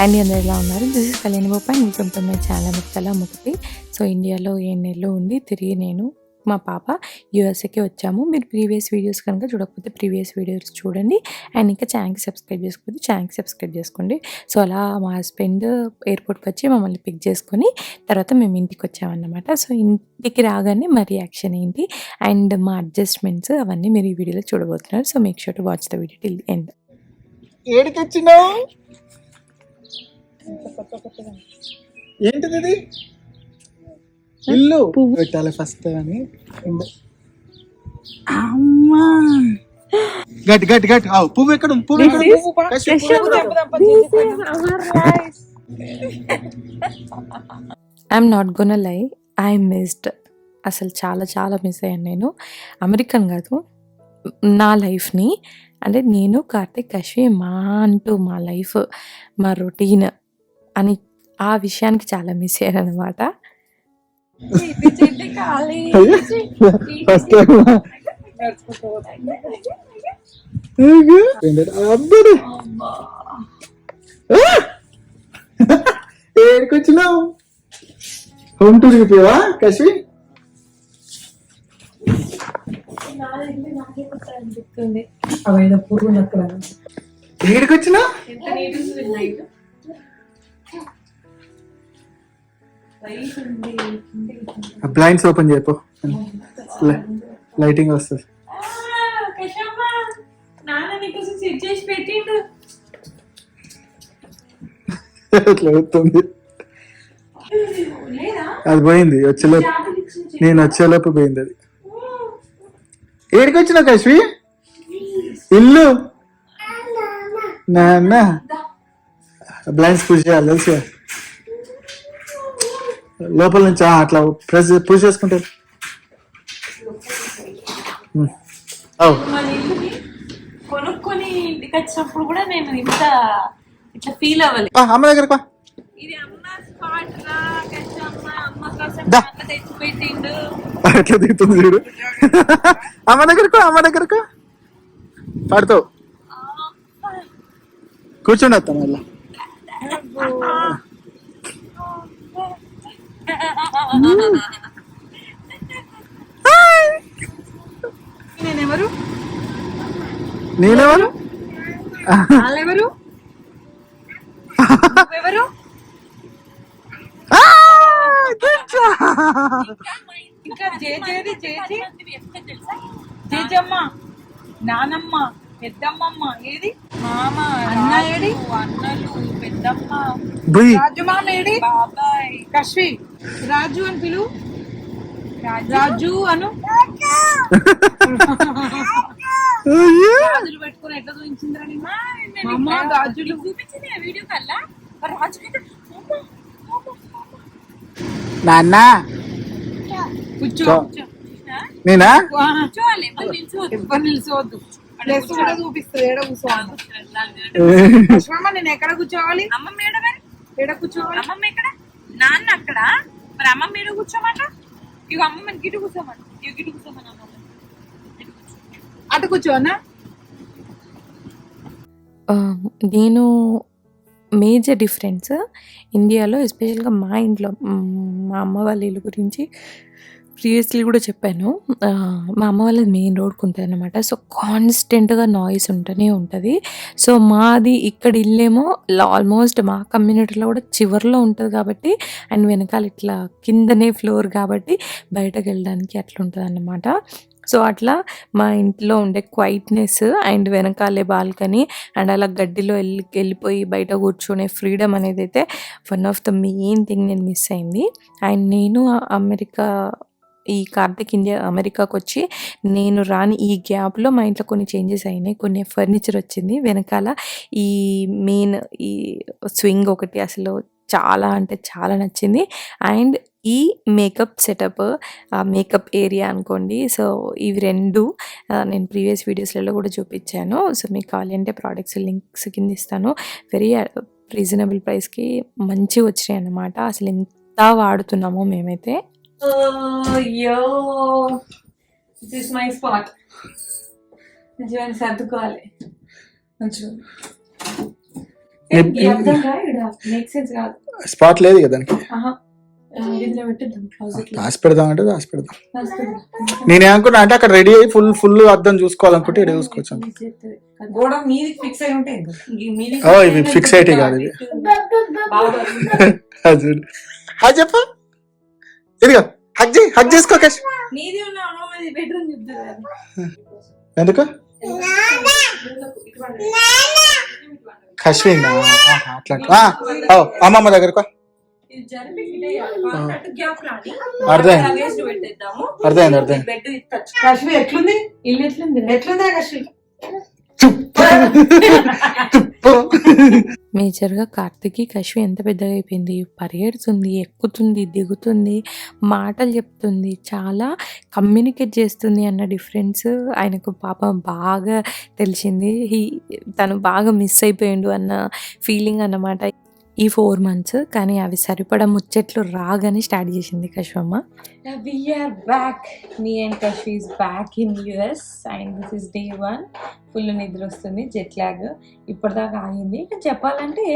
And అందరూ ఎలా ఉన్నారు? This is Kalyani Boppa and welcome to my channel Muktala Mukti. So ఇండియాలో 7 నెలలు ఉండి తిరిగి నేను మా పాప యూఎస్ఏకి వచ్చాము. మీరు ప్రీవియస్ వీడియోస్ కనుక చూడకపోతే ప్రీవియస్ వీడియోస్ చూడండి. అండ్ ఇంకా ఛానల్కి సబ్స్క్రైబ్ చేసుకోండి, ఛానల్కి సబ్స్క్రైబ్ చేసుకోండి. సో అలా మా హస్బెండ్ ఎయిర్పోర్ట్కి వచ్చి మమ్మల్ని పిక్ చేసుకొని తర్వాత మేము ఇంటికి వచ్చామన్నమాట. సో ఇంటికి రాగానే మా రియాక్షన్ ఏంటి అండ్ మా అడ్జస్ట్మెంట్స్ అవన్నీ మీరు ఈ వీడియోలో చూడబోతున్నారు. So make sure to watch the video till end. ఏడికి వచ్చినావు? ఏంటిది ఇది? ఇల్లు పెట్టాలి ఫస్ట్ అని. అమ్మా గట్టి గట్టి గట్టి పువ్వు ఎక్కడ ఉంది? పువ్వు ఎక్కడ? ఐఎమ్ నాట్ గోన్ లై, ఐ మిస్డ్. అసలు చాలా చాలా మిస్ అయ్యాను నేను. అమెరికన్ కాదు, నా లైఫ్ని. అంటే నేను కార్తిక్ అశ్వి మా లైఫ్, మా రొటీన్ అని ఆ విషయానికి చాలా మిస్ అయ్యాను అనమాట. ఏడికి వచ్చినావు? హోమ్ టూర్ అయిపోయావా కశ్వి? ఏడికి వచ్చినా? బ్లైండ్స్ ఓపెన్ చేయపో, లైటింగ్ వస్తుంది. అట్లా అవుతుంది. అది పోయింది వచ్చేలోపు, నేను వచ్చేలోపు పోయింది అది. ఏడికి వచ్చినా కశ్వి? ఇల్లు నాన్న బ్లైండ్స్ పుష్ చేయాలి తెలుసు, లోపల నుంచి అట్లా పుష్ చేసుకుంటారు. కొనుక్కొని ఇంటికి వచ్చినప్పుడు కూడా నేను ఇంత ఇట్లా ఫీల్ అవ్వాలి. అమ్మ దగ్గరకు ఎట్లా దిగుతుంది చూడు. అమ్మ దగ్గరకు పడుతావు. కూర్చోండి వస్తాను మళ్ళా. నేనెవరు? నేనెవరు? వాళ్ళెవరు? ఎవరు? ఇంకా జేజమ్మ, నానమ్మ, పెద్దమ్మమ్మ ఏది? మామ, అన్న ఏడి? అన్నలు, పెద్దమ్మ, రాజు మామ ఏడి? బాబాయ్. కశ్వి రాజు అని పిలు, రాజు అను. రాజులు పెట్టుకుని ఎట్లా చూపించిందిరా నిన్న? రాజులు చూపించింది వీడియో కల్లా. రాజు నాన్న కూర్చో. నేనా? ఎవరు నిల్చోవద్దు. చూపిస్తుంది ఏడ కూర్చోవాలి. నేను ఎక్కడ కూర్చోవాలి? అమ్మమ్మ ఏడ కూర్చోవాలి? అమ్మమ్మ ఎక్కడ? నాన్న అక్కడ. మరి అమ్మమ్మ ఏడ కూర్చోమాట? ఇక అమ్మమ్మ గిటు కూర్చోమని, గిటు కూర్చోమని. అమ్మమ్మ అటు కూర్చోనా? నేను మేజర్ డిఫరెన్స్ ఇండియాలో, ఎస్పెషల్గా మా ఇంట్లో, మా అమ్మ వాళ్ళ ఇల్లు గురించి ప్రీవియస్లీ కూడా చెప్పాను. మా అమ్మ వాళ్ళది మెయిన్ రోడ్కి ఉంటుంది అనమాట. సో కాన్స్టెంట్గా నాయిస్ ఉంటూనే ఉంటుంది. సో మాది ఇక్కడ ఇల్లేమో ఆల్మోస్ట్ మా కమ్యూనిటీలో కూడా చివరిలో ఉంటుంది కాబట్టి, అండ్ వెనకాల ఇట్లా కిందనే ఫ్లోర్ కాబట్టి బయటకు వెళ్ళడానికి అట్లా ఉంటుంది అన్నమాట. సో అట్లా మా ఇంట్లో ఉండే క్వైట్నెస్ అండ్ వెనకాలే బాల్కనీ అండ్ అలా గడ్డిలో వెళ్ళిపోయి బయట కూర్చునే ఫ్రీడమ్ అనేది అయితే one of the main thing నేను మిస్ అయింది. అండ్ నేను ఈ కార్తిక్ అమెరికాకు వచ్చి నేను రాని ఈ గ్యాప్లో మా ఇంట్లో కొన్ని చేంజెస్ అయినాయి. కొన్ని ఫర్నిచర్ వచ్చింది వెనకాల. ఈ మెయిన్ ఈ స్వింగ్ ఒకటి అసలు చాలా అంటే చాలా నచ్చింది. అండ్ ఈ మేకప్ సెటప్, మేకప్ ఏరియా అనుకోండి. సో ఇవి రెండు నేను ప్రీవియస్ వీడియోస్లలో కూడా చూపించాను. సో మీకు కావాలి అంటే ప్రోడక్ట్స్ లింక్స్ కింద ఇస్తాను. వెరీ రీజనబుల్ ప్రైస్కి మంచిగా వచ్చినాయి అన్నమాట. అసలు ఎంత వాడుతున్నామో మేమైతే. This is my spot. మంచిగా సర్దుకోవాలి. మంచిగా మేక్ సెన్స్ కాదు. స్పాట్ లేదు కదా దానికి. ఆహా. ఇందులో పెట్టిద్దాం closet లో. దాచి పెడదాం అంటే దాచి పెడదాం. దాచి పెడదాం. నేనేమనుకున్నా అంటే అక్కడ రెడీ అయ్యి ఫుల్ అద్దం చూసుకోవాలనుకుంటే ఇక్కడ చూసుకోవచ్చు. చేత్తది కదా. గోడ మీది ఫిక్స్ అయి ఉంటాయి ఓ ఇవి ఫిక్స్ అయితే కాదు ఇవి. అది చూడు. హాయ్ చెప్పు. ఇదిగో హగ్ చేసుకో కష్. మీది ఉన్న అమ్మమ్మది బెడ్రూమ్ చెప్తారు కదా. ఎందుకు కశ్విన్ అట్లా అమ్మమ్మ దగ్గరకు ఇది జరిపి కాంటాక్ట్ గ్యాప్ రాని అర్థమైంది. లగేజ్ పెట్టేద్దాము. అర్థమైంది. బెడ్ ఇచ్చచ్చు. కాశ్మీ ఎట్లుంది? ఇల్లు ఎట్లుంది? ఎట్లుందా కాశ్మీ? మేజర్గా కార్తిక్కి కశ్వి ఎంత పెద్దగా అయిపోయింది, పరిగెడుతుంది, ఎక్కుతుంది, దిగుతుంది, మాటలు చెప్తుంది, చాలా కమ్యూనికేట్ చేస్తుంది అన్న డిఫరెన్స్ ఆయనకు పాపం బాగా తెలిసింది. తను బాగా మిస్ అయిపోయిండు అన్న ఫీలింగ్ అన్నమాట ఈ 4 months. కానీ అవి సరిపడా ముచ్చట్లు రాగానే స్టార్ట్ చేసింది కశ్వమ్మ. We are back. Me and Kashvi is back in US and this is day 1. Full నిద్ర వస్తుంది, జెట్ లాగ్ ఇప్పటిదాకా ఆగింది. ఇంకా చెప్పాలంటే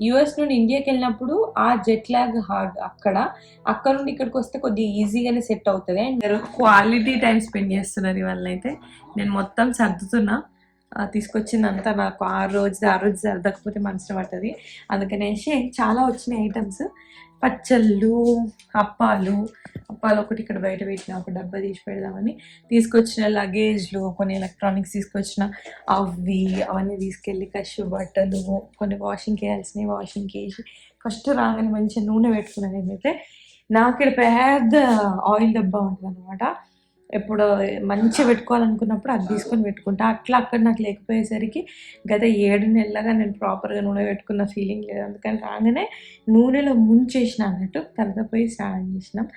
యుఎస్ నుండి ఇండియాకి వెళ్ళినప్పుడు ఆ జెట్ లాగ్ హార్డ్, అక్కడ నుండి ఇక్కడికి వస్తే కొద్దిగా ఈజీగానే సెట్ అవుతుంది. అండ్ క్వాలిటీ టైం స్పెండ్ చేస్తున్నారు ఇవాళ. అయితే నేను మొత్తం సర్దుతున్నా, తీసుకొచ్చిందంతా నాకు ఆ రోజు సర్దకపోతే మనసులో పడుతుంది. అందుకనేసి చాలా వచ్చినాయి ఐటమ్స్, పచ్చళ్ళు, అప్పాలు ఒకటి ఇక్కడ బయట పెట్టిన, ఒక డబ్బా తీసి పెడదామని తీసుకొచ్చిన, లగేజ్లు, కొన్ని ఎలక్ట్రానిక్స్ తీసుకొచ్చిన, అవన్నీ తీసుకెళ్ళి కషు బట్టలు, కొన్ని వాషింగ్కి వేయాల్సినవి వాషింగ్కి వేసి ఫస్ట్ రాగానే మంచిగా నూనె పెట్టుకున్నాను. ఏంటంటే నాకు ఇక్కడ పెద్ద ఆయిల్ డబ్బా ఉంటుంది అనమాట. ఎప్పుడు మంచిగా పెట్టుకోవాలనుకున్నప్పుడు అది తీసుకొని పెట్టుకుంటా. అక్కడ నాకు లేకపోయేసరికి గత 7 నెలలుగా నేను ప్రాపర్గా నూనె పెట్టుకున్న ఫీలింగ్ లేదు. అందుకని రాగానే నూనెలో ముంచేసిన అన్నట్టు తర్వాత పోయి స్నానం చేసినాం.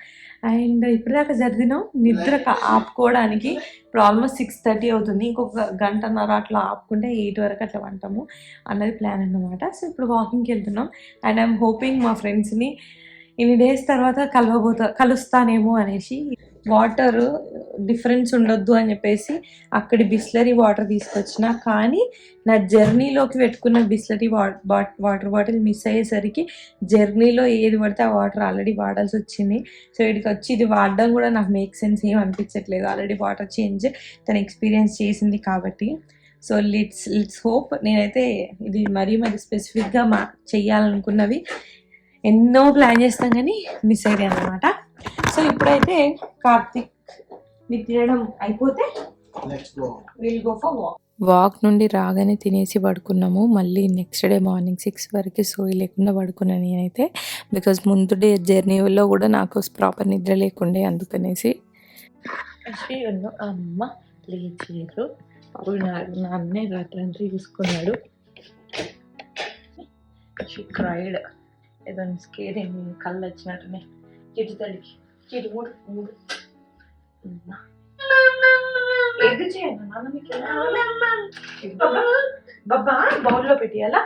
అండ్ ఇప్పటిదాకా జరిగినాం. నిద్ర ఆపుకోవడానికి ఇప్పుడు ఆల్మోస్ట్ 6:30 అవుతుంది. ఇంకొక గంటన్నర అట్లా ఆపుకుంటే 8 వరకు అట్లా వంటాము అన్నది ప్లాన్ అన్నమాట. సో ఇప్పుడు వాకింగ్కి వెళ్తున్నాం. అండ్ ఐఎమ్ హోపింగ్ మా ఫ్రెండ్స్ని ఇన్ని డేస్ తర్వాత కలుస్తానేమో అనేసి. వాటర్ డిఫరెన్స్ ఉండొద్దు అని చెప్పేసి అక్కడి బిస్లరీ వాటర్ తీసుకొచ్చిన, కానీ నా జర్నీలోకి పెట్టుకున్న బిస్లరీ వాటర్ బాటిల్ మిస్ అయ్యేసరికి జర్నీలో ఏది పడితే ఆ వాటర్ ఆల్రెడీ వాడాల్సి వచ్చింది. సో ఇక్కడికి వచ్చి ఇది వాడడం కూడా నాకు మేక్ సెన్స్ ఏం అనిపించట్లేదు. ఆల్రెడీ వాటర్ చేంజ్ తను ఎక్స్పీరియన్స్ చేసింది కాబట్టి. So let's hope. నేనైతే ఇది మరీ స్పెసిఫిక్గా చెయ్యాలనుకున్నవి ఎన్నో ప్లాన్ చేస్తాం కానీ మిస్ అయ్యాయి అన్నమాట. సో ఇప్పుడైతే కార్తిక్ తినడం అయిపోతే విల్ గో ఫర్ వాక్ నుండి రాగానే తినేసి పడుకున్నాము. మళ్ళీ నెక్స్ట్ డే మార్నింగ్ 6 వరకు సోయి లేకుండా పడుకున్నాను నేనైతే. బికాజ్ ముందు డే జర్నీలో కూడా నాకు ప్రాపర్ నిద్ర లేకుండే, అందుకనేసి. అమ్మ లేచారు, అప్పుడు నాన్నే రాత్రి చూసుకున్నాడు. క్రైడ్ ఏదో స్కేరింగ్ కళ్ళు వచ్చినట్టునే. చిటి తల్లికి చిటి మూడు ఎగ్ చేయాలి నాన్న మీకు. బాబా బౌల్లో పెట్టియాలా?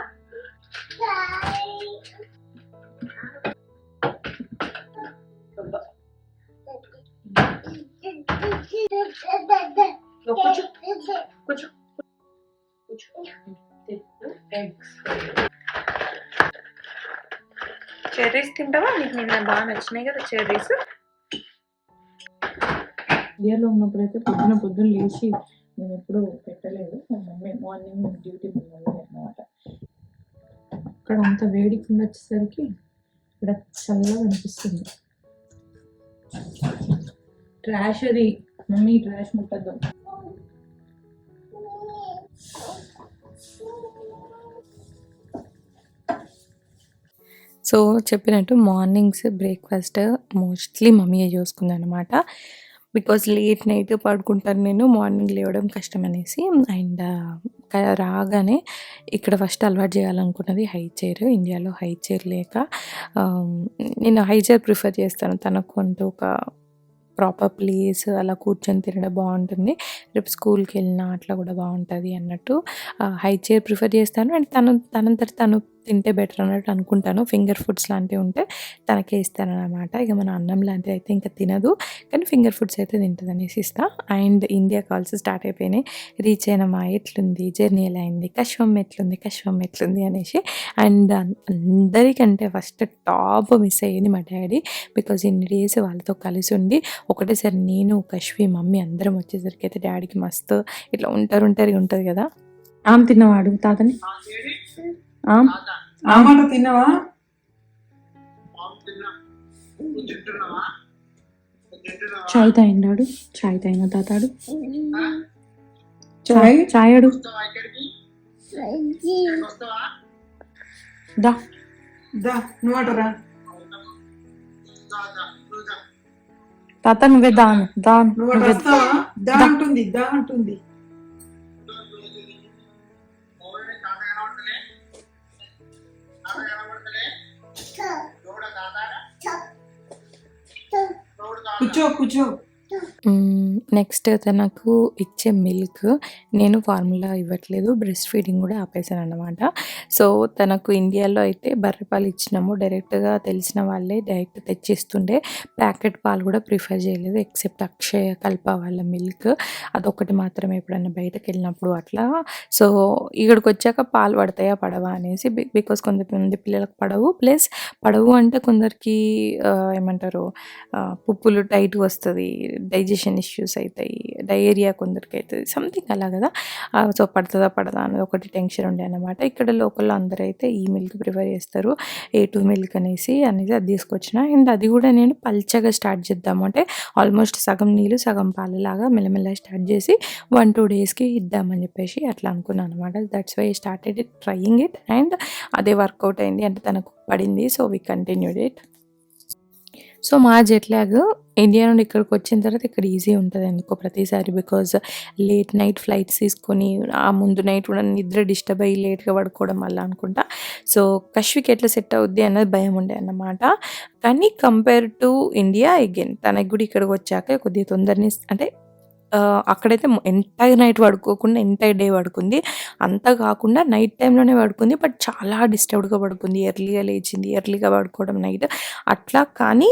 కూర్చో. చెర్రీస్ తింటావా? నీకు నిన్న బాగా నచ్చినాయి కదా చెర్రీస్. ఇండియాలో ఉన్నప్పుడైతే పొద్దున లేచి నేను ఎప్పుడు పెట్టలేదు. మమ్మీ మార్నింగ్ డ్యూటీ ముందు అన్నమాట. అక్కడ అంత వేడికి వచ్చేసరికి ఇక్కడ చల్లగా అనిపిస్తుంది. ట్రాష్ అది మమ్మీ, ట్రాష్ ముట్టద్దాం. సో చెప్పినట్టు మార్నింగ్స్ బ్రేక్ఫాస్ట్ మోస్ట్లీ మమ్మీయే చూసుకుంది అనమాట. బికాజ్ లేట్ నైట్ పడుకుంటాను నేను, మార్నింగ్ లేవడం కష్టం అనేసి. అండ్ రాగానే ఇక్కడ ఫస్ట్ అలవాటు చేయాలనుకున్నది హై చైర్. ఇండియాలో హై చైర్ లేక నేను హై చైర్ ప్రిఫర్ చేస్తాను. తనకు అంటూ ఒక ప్రాపర్ ప్లేస్ అలా కూర్చొని తినడం బాగుంటుంది. రేపు స్కూల్కి వెళ్ళినా అట్లా కూడా బాగుంటుంది అన్నట్టు హై చైర్ ప్రిఫర్ చేస్తాను. అండ్ తనంతట తను తింటే బెటర్ అన్నట్టు అనుకుంటాను. ఫింగర్ ఫుడ్స్ లాంటివి ఉంటే తనకే ఇస్తానన్నమాట. ఇక మన అన్నం లాంటివి అయితే ఇంకా తినదు, కానీ ఫింగర్ ఫుడ్స్ అయితే తింటుంది అనేసి ఇస్తా. అండ్ ఇండియా కాల్స్ స్టార్ట్ అయిపోయినాయి. రీచ్ అయినమా, ఎట్లుంది జర్నీ, ఎలా అయింది, కశ్వమ్ ఎట్లుంది అనేసి. అండ్ అందరికంటే ఫస్ట్ టాప్ మిస్ అయ్యేది మా డాడీ. బికాజ్ ఇన్ని డేస్ వాళ్ళతో కలిసి ఉండి ఒకటేసారి నేను, కశ్వి, మమ్మీ అందరం వచ్చేసరికి అయితే డాడీకి మస్తు ఇట్లా ఉంటుంది కదా. ఆమె తిన్నవాడు తాతని ఆమాట తిన్నావా? చాయ్ తాగిండాడు, చాయ్ తాగిన తాతాడు, చాయ్ చాయడు దా దా నువ్వటరా. తాత నువ్వే దాను దాను నువ్వట వస్తావా? దా అంటుంది, దా అంటుంది. కూర్చో. నెక్స్ట్ తనకు ఇచ్చే మిల్క్ నేను ఫార్ములా ఇవ్వట్లేదు, బ్రెస్ట్ ఫీడింగ్ కూడా ఆపేసాను అన్నమాట. సో తనకు ఇండియాలో అయితే బర్రెపాలు ఇచ్చినాము, డైరెక్ట్గా తెలిసిన వాళ్ళే డైరెక్ట్ తెచ్చిస్తుండే. ప్యాకెట్ పాలు కూడా ప్రిఫర్ చేయలేదు, ఎక్సెప్ట్ అక్షయ కల్ప వాళ్ళ మిల్క్, అదొకటి మాత్రమే ఎప్పుడన్నా బయటకు వెళ్ళినప్పుడు అట్లా. సో ఇక్కడికి వచ్చాక పాలు పడతాయా పడవా అనేసి, బికాస్ కొంతమంది పిల్లలకు పడవు అంటే కొందరికి ఏమంటారు పుప్పులు టైట్ వస్తుంది, డైజెషన్ ఇష్యూస్ అవుతాయి, డయేరియా కొందరికి అవుతుంది, సంథింగ్ అలా కదా. సో పడుతుందా పడదా అనేది ఒకటి టెన్షన్ ఉండే అనమాట. ఇక్కడ లోకల్లో అందరూ అయితే ఈ మిల్క్ ప్రిఫర్ చేస్తారు, A2 మిల్క్ అనేది అది తీసుకొచ్చిన. అండ్ అది కూడా నేను పల్చగా స్టార్ట్ చేద్దాము అంటే ఆల్మోస్ట్ సగం నీళ్ళు సగం పాలలాగా మెల్లమెల్ల స్టార్ట్ చేసి 1-2 డేస్కి ఇద్దామని చెప్పేసి అట్లా అనుకున్నాను అనమాట. That's why started it, trying it, and అదే వర్కౌట్ అయింది, అంటే తనకు పడింది. So we continued it. So మా జెట్ లాగ్ ఇండియా నుండి ఇక్కడికి వచ్చిన తర్వాత ఇక్కడ ఈజీ ఉంటుంది ఎందుకో ప్రతిసారి, బికాజ్ లేట్ నైట్ ఫ్లైట్స్ తీసుకొని ఆ ముందు నైట్ కూడా నిద్ర డిస్టర్బ్ అయ్యి లేట్గా పడుకోవడం వల్ల అనుకుంటా. సో కశ్వికి ఎట్లా సెట్ అవుద్ది అన్నది భయం ఉండే అన్నమాట. కానీ కంపేర్ టు ఇండియా అగైన్ తనకి కూడా ఇక్కడికి వచ్చాక కొద్దిగా తొందరని అంటే అక్కడైతే ఎంటైర్ నైట్ పడుకోకుండా ఎంటైర్ డే పడుకుంది, అంతా కాకుండా నైట్ టైంలోనే పడుకుంది, బట్ చాలా డిస్టర్బ్డ్గా పడుకుంది, ఎర్లీగా లేచింది, ఎర్లీగా పడుకోవడం నైట్ అట్లా. కానీ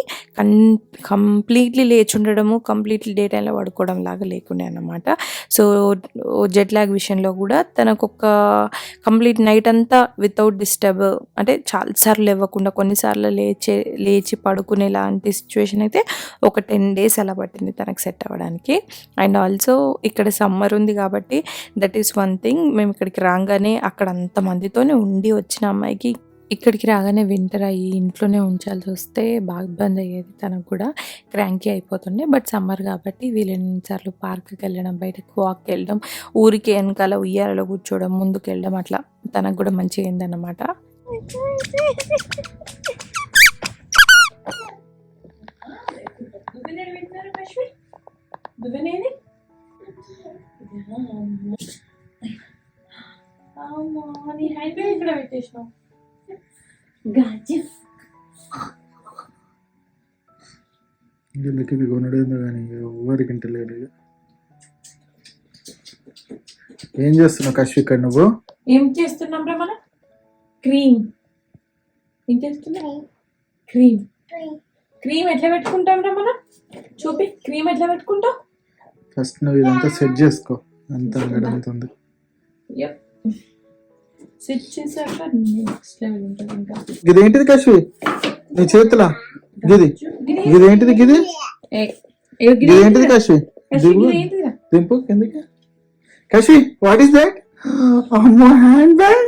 కంప్లీట్లీ లేచి ఉండడము, కంప్లీట్లీ డే టైంలో పడుకోవడం లాగా లేకుండే అన్నమాట. సో జెట్ లాగ్ విషయంలో కూడా తనకు ఒక కంప్లీట్ నైట్ అంతా వితౌట్ డిస్టర్బ్, అంటే చాలాసార్లు ఇవ్వకుండా కొన్నిసార్లు లేచి పడుకునే లాంటి సిచ్యువేషన్ అయితే ఒక 10 days అలా పట్టింది తనకు సెట్ అవ్వడానికి. అండ్ ఆల్సో ఇక్కడ సమ్మర్ ఉంది కాబట్టి దట్ ఈస్ వన్ థింగ్. మేము ఇక్కడికి రాగానే అక్కడ అంతమందితోనే ఉండి వచ్చిన అమ్మాయికి ఇక్కడికి రాగానే వింటర్ అయ్యి ఇంట్లోనే ఉంచాల్సి వస్తే బాగా ఇబ్బంది అయ్యేది, తనకు కూడా క్రాంకీ అయిపోతుండే. బట్ సమ్మర్ కాబట్టి వీళ్ళెన్నిసార్లు పార్క్కి వెళ్ళడం, బయటకు వాక్కి వెళ్ళడం, ఊరికి వెనకాల ఉయ్యాలలో కూర్చోవడం, ముందుకు వెళ్ళడం, అట్లా తనకు కూడా మంచిగా అయిందన్నమాట. దువ్వెనేది నీ హ్యాండ్ బ్యాగ్ ఇక్కడ పెట్టేసినావు. గాజు వీళ్ళకి ఇది కొనడేందో కానీ ఎవరికి ఇంటలేడు. ఏం చేస్తున్నావు కశ్విక్ నువ్వు? ఏం చేస్తున్నాం రా మనం? క్రీమ్ ఏం చేస్తున్నావు? క్రీమ్ ఎట్లా పెట్టుకుంటాం రా మనం? చూపి, క్రీమ్ ఎట్లా పెట్టుకుంటావు? ఫస్ట్ నువ్వు ఇదంతా సెట్ చేసుకో, అంతా గడుతుంది. సెట్ చేశాక నెక్స్ట్ లెవెల్ ఉంటుంది. ఇంకా ఇదేంటిది కశ్వి నీ చేతులా? ఇదేంటిది? ఇదేంటిది కశ్వి? దింపు కిందకి. Kashvi what is that? అమ్మో హ్యాండ్ బ్యాగ్.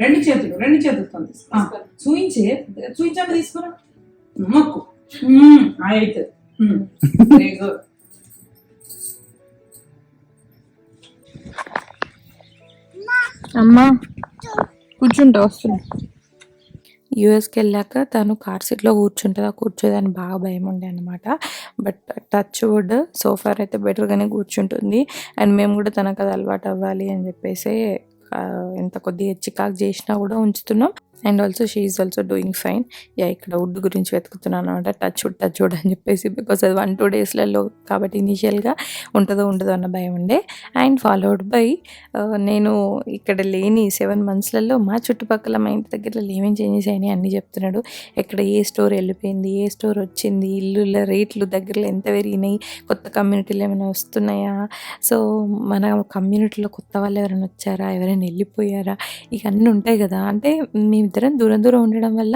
రెండు చేతులతో చూయించాక తీసుకురా. మొక్కు అయితే వెరీ గుడ్. అమ్మా కూర్చుంటా వస్తున్నా. యూఎస్కి వెళ్ళాక తను కార్ సీట్లో కూర్చోదని బాగా భయం ఉండే అనమాట. బట్ టచ్ వుడ్ సోఫార్ అయితే బెటర్గానే కూర్చుంటుంది. అండ్ మేము కూడా తనకు అది అలవాటు అవ్వాలి అని చెప్పేసి ఎంత కొద్దిగా చికాకు చేసినా కూడా ఉంచుతున్నాం. And also she is also doing fine. ఇక్కడ వుడ్ గురించి వెతుకుతున్నాను అనమాట. టచ్ వుడ్ అని చెప్పేసి, బికాస్ అది 1-2 డేస్లలో కాబట్టి ఇనీషియల్గా ఉంటుందో ఉండదో అన్న భయం ఉండే. అండ్ ఫాలోడ్ బై నేను ఇక్కడ లేని 7 మంత్స్లలో మా చుట్టుపక్కల మా ఇంటి దగ్గరలో ఏమేమి చేంజెస్ అయినాయి అన్నీ చెప్తున్నాడు. ఎక్కడ ఏ స్టోర్ వెళ్ళిపోయింది, ఏ స్టోర్ వచ్చింది, ఇల్లుల రేట్లు దగ్గరలో ఎంత పెరిగినాయి, కొత్త కమ్యూనిటీలు ఏమైనా వస్తున్నాయా, సో మన కమ్యూనిటీలో కొత్త వాళ్ళు ఎవరైనా వచ్చారా, ఎవరైనా వెళ్ళిపోయారా, ఇక అన్నీ ఉంటాయి కదా. అంటే మేమిద్దరం దూరం ఉండడం వల్ల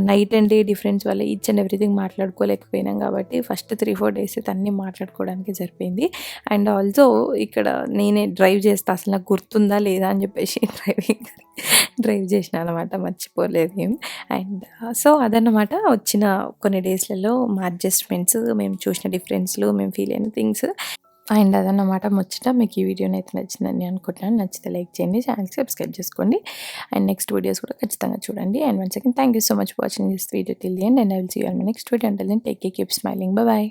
నైట్ అండ్ డే డిఫరెన్స్ వల్ల ఈచ్ అండ్ ఎవ్రీథింగ్ మాట్లాడుకోలేకపోయినాం కాబట్టి ఫస్ట్ 3-4 డేస్ అయితే అన్నీ మాట్లాడుకోవడానికి సరిపోయింది. అండ్ ఆల్సో ఇక్కడ నేనే డ్రైవ్ చేస్తా, అసలు నాకు గుర్తుందా లేదా అని చెప్పేసి డ్రైవ్ చేసిన అనమాట, మర్చిపోలేదు ఏం. అండ్ సో అదన్నమాట వచ్చిన కొన్ని డేస్లలో మా అడ్జస్ట్మెంట్స్, మేము చూసిన డిఫరెన్స్లు, మేము ఫీల్ అయిన థింగ్స్. అండ్ అదన్నమాట ముచ్చట. మీకు ఈ వీడియోని అయితే నచ్చిందని అనుకుంటున్నాను. నచ్చితే లైక్ చేయండి, ఛానల్కి సబ్స్క్రైబ్ చేసుకోండి. అండ్ నెక్స్ట్ వీడియోస్ కూడా ఖచ్చితంగా చూడండి. And once again thank you so much for watching this video till the end. And I will see you on my next video. Until then take care, keep smiling, bye bye.